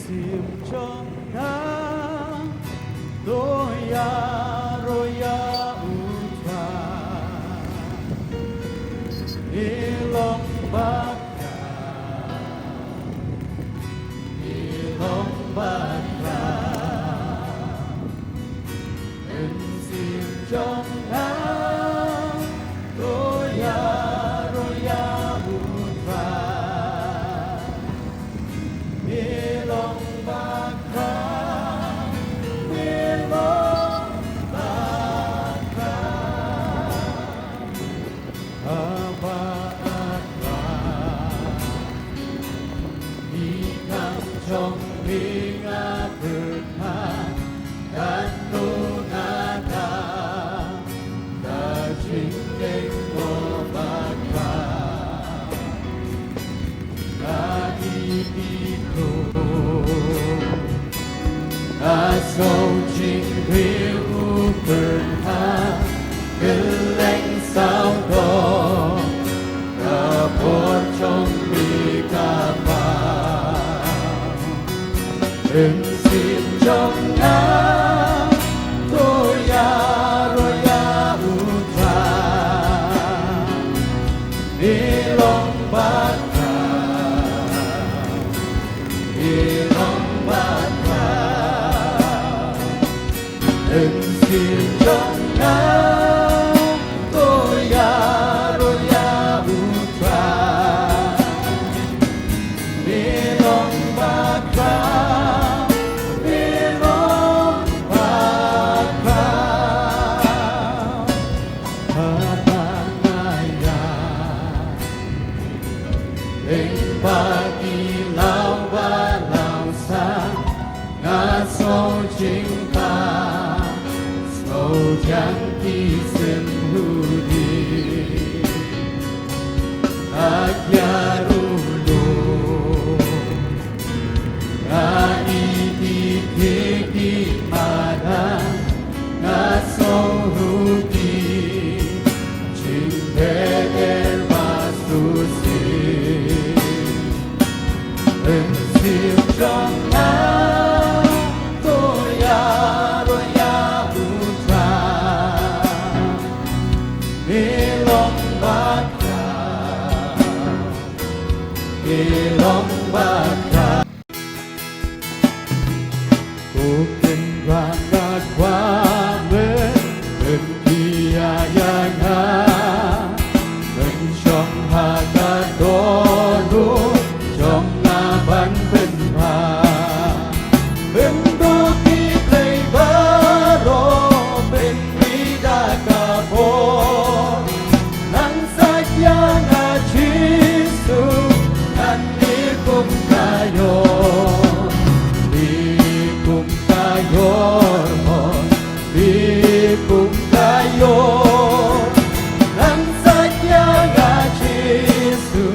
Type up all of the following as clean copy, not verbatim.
sim trong nắng roya utra ilong baka in sim trong nắng roya utra ilong baka trong binga berkah dan nunata kajing membakar kaki itu asal jingriu berkah geleng saudo kapor trong bikapa in sim trong nắng roya utra ilong baka in sim trong nắng roya utra ilong baka bagi lawan sang ngaso cinta sâu chẳng kisim hudi akyarulu ngaiti kiki pada ngaso hudi cinta masusi in sim trong nắng roya utra ilong baka kuเป็นรักกับความเป็นdia yangเป็นช่องหากาโดดูช่องban bên hà bên đô thị play baro bên vida kapo nang saja ngajisu nan dikum kayo nang saja ngajisu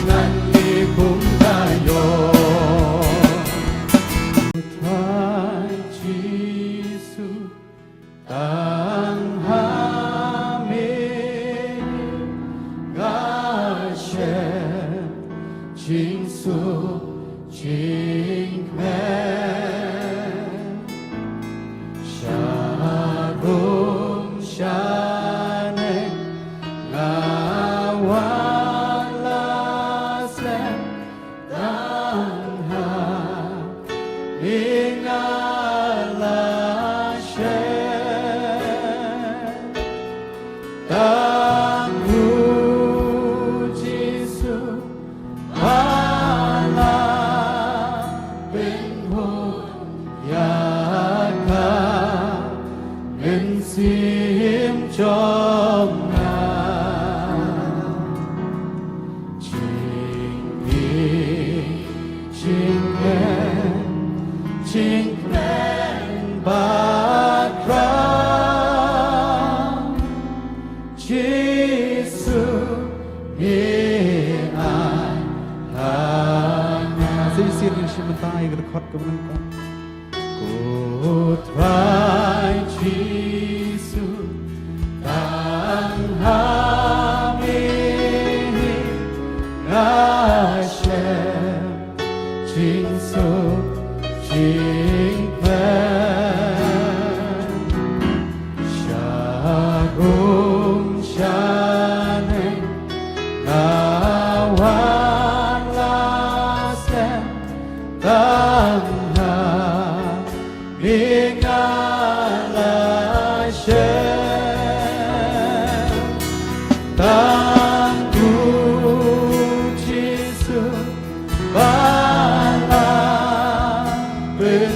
nan dikum kayo chính su chính mẹ shalom shane ngawala sen dan ha ingala shen dan Jisu sim trong nắng chính khen bát răng Giêsu nghe ai hanya Sisir sebentar yang dekat ke belakang. Putra Giêsu Tan Hashem Chính số Ingatlah Tangku Yesus Bala Ben